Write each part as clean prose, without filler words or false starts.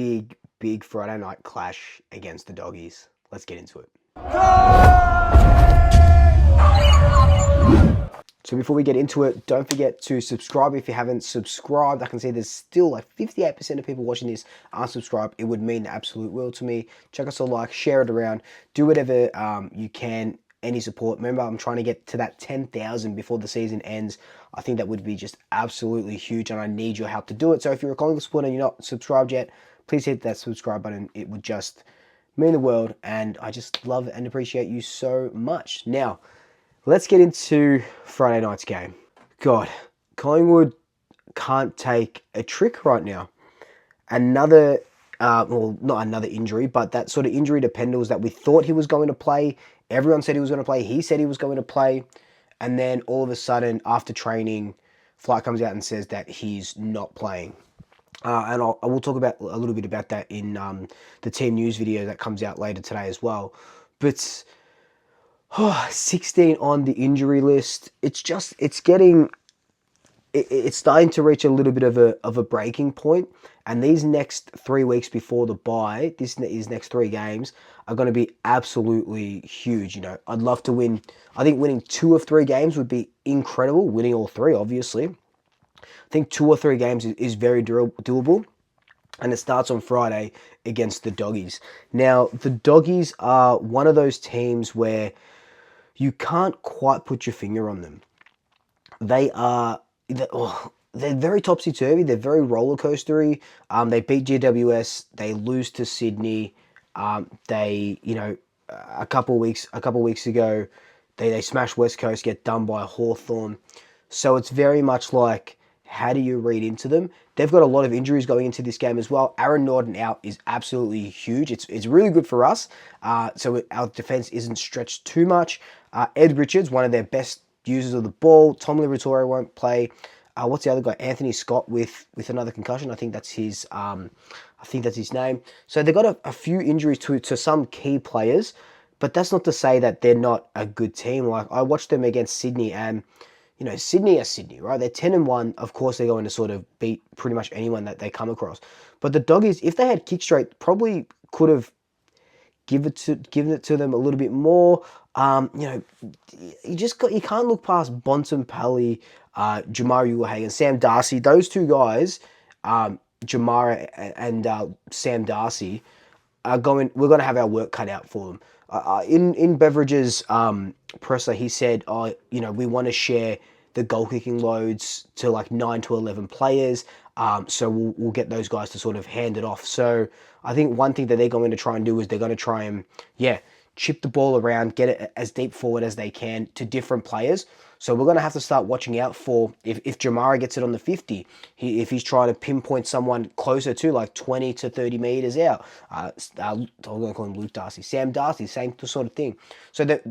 big, big Friday night clash against the Doggies. Let's get into it. So before we get into it, don't forget to subscribe if you haven't subscribed. I can see there's still like 58% of people watching this aren't subscribed. It would mean the absolute world to me. Check us a like, share it around, do whatever you can. Any support. Remember, I'm trying to get to that 10,000 before the season ends. I think that would be just absolutely huge, and I need your help to do it. So if you're a Collingwood supporter and you're not subscribed yet, please hit that subscribe button. It would just mean the world, and I just love and appreciate you so much. Now, let's get into Friday night's game. God, Collingwood can't take a trick right now. Another, well, not another injury, but that sort of injury to Pendles that we thought he was going to play. Everyone said he was going to play. He said he was going to play. And then all of a sudden, after training, Flight comes out and says that he's not playing. And I will talk about a little bit about that in the team news video that comes out later today as well. But 16 on the injury list. It's starting to reach a little bit of a breaking point. And these next 3 weeks before the bye, these next 3 games are going to be absolutely huge. You know, I'd love to win. I think winning 2 of 3 games would be incredible. Winning all 3, obviously. I think 2 or 3 games is very doable. And it starts on Friday against the Doggies. Now, the Doggies are one of those teams where you can't quite put your finger on them. They're very topsy-turvy. They're very roller coastery. They beat GWS. They lose to Sydney. A couple weeks ago, they smash West Coast, get done by Hawthorn. So it's very much like, how do you read into them? They've got a lot of injuries going into this game as well. Aaron Norton out is absolutely huge. It's really good for us. So our defense isn't stretched too much. Ed Richards, one of their best users of the ball. Tom Liberatore won't play. What's the other guy? Anthony Scott with another concussion. I think that's his name. So they've got a few injuries to some key players, but that's not to say that they're not a good team. Like, I watched them against Sydney, and you know, Sydney are Sydney, right? They're 10-1. Of course, they're going to sort of beat pretty much anyone that they come across. But the Doggies, if they had kick straight, probably could have given it to them a little bit more. You can't look past Bontempelli, Jamari Ulehagen, Sam Darcy. Those 2 guys, Jamara and Sam Darcy, we're going to have our work cut out for them. In Beveridge's presser, he said, we want to share the goal kicking loads to like 9 to 11 players. So we'll get those guys to sort of hand it off. So I think one thing that they're going to try and do is they're going to try and, chip the ball around, get it as deep forward as they can to different players. So we're going to have to start watching out for if Jamara gets it on the 50, if he's trying to pinpoint someone closer to like 20 to 30 meters out. I'm going to call him Luke Darcy. Sam Darcy, same sort of thing. So they're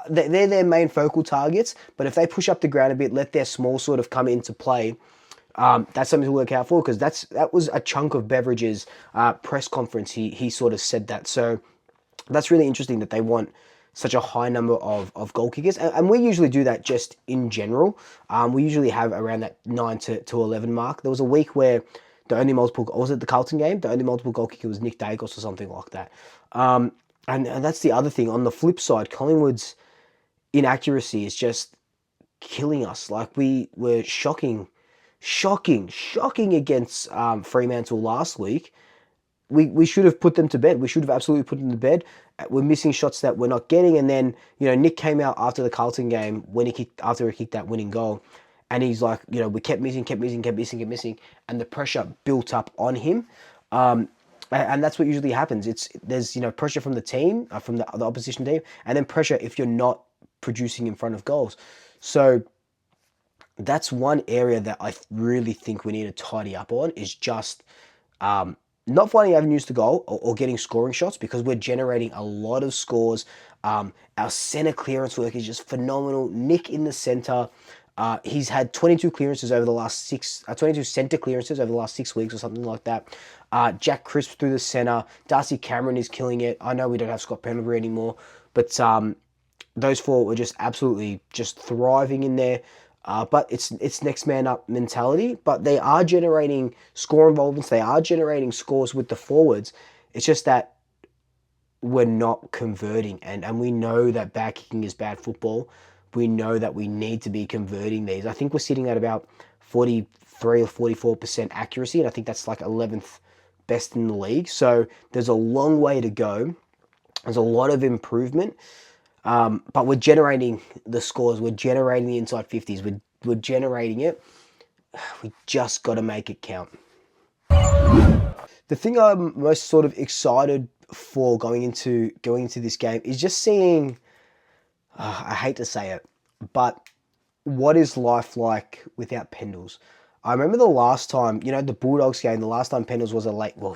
their main focal targets, but if they push up the ground a bit, let their small sort of come into play, that's something to work out for, because that was a chunk of Beveridge's press conference. He sort of said that. So that's really interesting that they want such a high number of goal kickers. And we usually do that just in general. We usually have around that 9 to 11 mark. There was a week where the only multiple, was it the Carlton game? The only multiple goal kicker was Nick Dacos or something like that. And that's the other thing. On the flip side, Collingwood's inaccuracy is just killing us. Like, we were shocking against Fremantle last week. We should have put them to bed. We should have absolutely put them to bed. We're missing shots that we're not getting. And then, Nick came out after the Carlton game after he kicked that winning goal. And he's like, we kept missing. And the pressure built up on him. And that's what usually happens. There's pressure from the team, from the opposition team, and then pressure if you're not producing in front of goals. So that's one area that I really think we need to tidy up on, is just not finding avenues to goal or getting scoring shots, because we're generating a lot of scores. Our center clearance work is just phenomenal. Nick in the center, he's had 22 clearances over the last 22 center clearances over the last 6 weeks or something like that. Jack Crisp through the center. Darcy Cameron is killing it. I know we don't have Scott Pendlebury anymore, but those 4 were just absolutely just thriving in there. But it's next man up mentality. But they are generating score involvements. They are generating scores with the forwards. It's just that we're not converting, and we know that back kicking is bad football. We know that we need to be converting these. I think we're sitting at about 43 or 44% accuracy, and I think that's like 11th best in the league. So there's a long way to go. There's a lot of improvement, but we're generating the scores. We're generating the inside 50s. We're generating it. We just got to make it count. The thing I'm most sort of excited for going into this game is just seeing. I hate to say it, but what is life like without Pendles? I remember the last time, the Bulldogs game, the last time Pendles was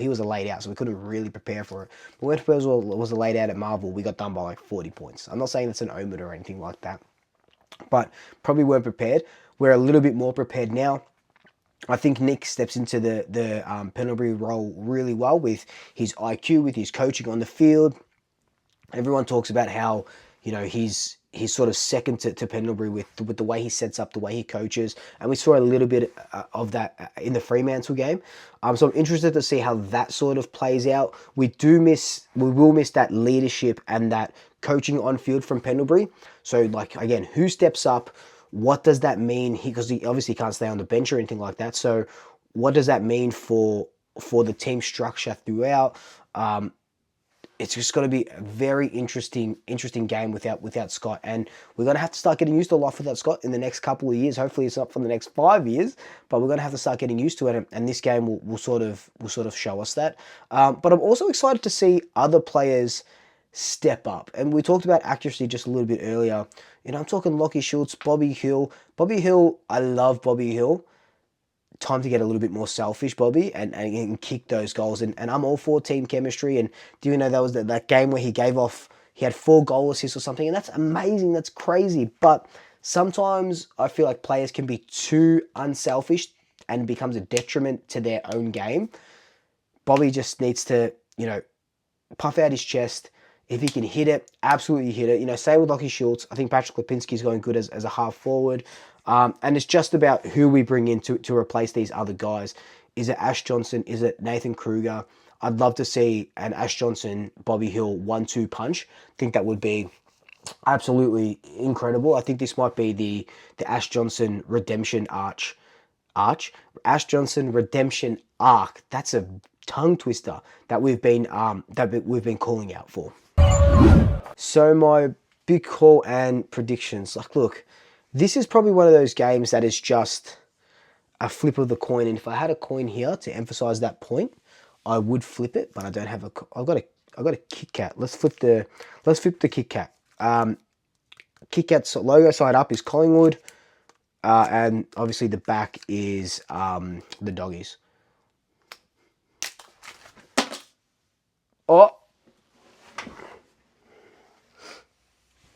he was a late out, so we couldn't really prepare for it. But when Pendles was a late out at Marvel, we got done by like 40 points. I'm not saying it's an omen or anything like that, but probably weren't prepared. We're a little bit more prepared now. I think Nick steps into the Pendlebury role really well with his IQ, with his coaching on the field. Everyone talks about how, he's sort of second to Pendlebury with the way he sets up, the way he coaches, and we saw a little bit of that in the Fremantle game. So I'm interested to see how that sort of plays out. We will miss that leadership and that coaching on field from Pendlebury. So like again, who steps up? What does that mean? Because he obviously can't stay on the bench or anything like that. So what does that mean for the team structure throughout? It's just going to be a very interesting game without Scott, and we're going to have to start getting used to life without Scott in the next couple of years. Hopefully, it's not for the next 5 years, but we're going to have to start getting used to it, and this game will sort of show us that. But I'm also excited to see other players step up, and we talked about accuracy just a little bit earlier. I'm talking Lockie Schultz, Bobby Hill. Bobby Hill, I love Bobby Hill. Time to get a little bit more selfish, Bobby, and kick those goals. And I'm all for team chemistry. And do you know that was that game where he had 4 goal assists or something? And that's amazing. That's crazy. But sometimes I feel like players can be too unselfish and becomes a detriment to their own game. Bobby just needs to, puff out his chest. If he can hit it, absolutely hit it. Same with Lockie Schultz. I think Patrick Lipinski's going good as a half forward. And it's just about who we bring in to replace these other guys. Is it Ash Johnson? Is it Nathan Kruger? I'd love to see an Ash Johnson, Bobby Hill 1-2 punch. I think that would be absolutely incredible. I think this might be the Ash Johnson redemption arch. Ash Johnson redemption arc. That's a tongue twister that we've been calling out for. So my big call and predictions. Look, this is probably one of those games that is just a flip of the coin. And if I had a coin here to emphasize that point, I would flip it, but I don't have I've got a Kit Kat. Let's flip the Kit Kat. Kit Kat's logo side up is Collingwood, and obviously the back is the Doggies. Oh,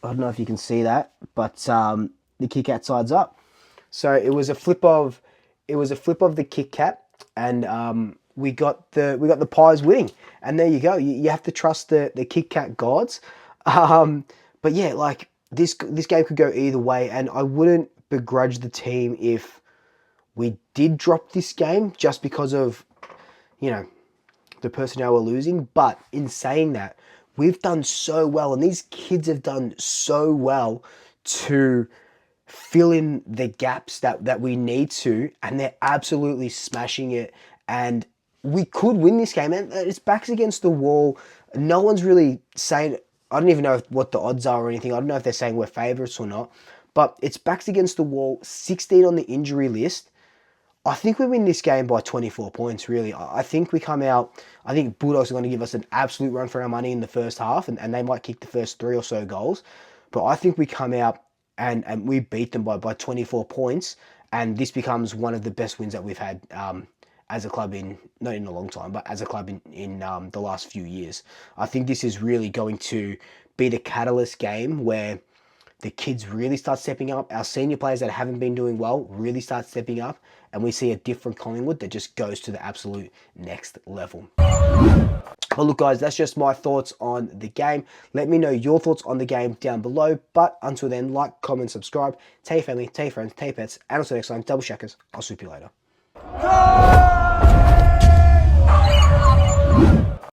I don't know if you can see that, but the Kit Kat side's up. So it was a flip of the Kit Kat, and we got the Pies winning. And there you go. You have to trust the Kit Kat gods. But yeah, like this game could go either way, and I wouldn't begrudge the team if we did drop this game just because of the personnel we're losing. But in saying that, we've done so well, and these kids have done so well to fill in the gaps that we need to, and they're absolutely smashing it. And we could win this game, and it's backs against the wall. No one's really saying, I don't even know what the odds are or anything. I don't know if they're saying we're favourites or not, but it's backs against the wall, 16 on the injury list. I think we win this game by 24 points, really. I think we come out, I think Bulldogs are going to give us an absolute run for our money in the first half, and they might kick the first 3 or so goals. But I think we come out and we beat them by 24 points, and this becomes one of the best wins that we've had as a club not in a long time, but as a club in the last few years. I think this is really going to be the catalyst game where the kids really start stepping up. Our senior players that haven't been doing well really start stepping up, and we see a different Collingwood that just goes to the absolute next level. But look, guys, that's just my thoughts on the game. Let me know your thoughts on the game down below. But until then, like, comment, subscribe. Tell your family, tell your friends, tell your pets. And until next time, double checkers. I'll swoop you later.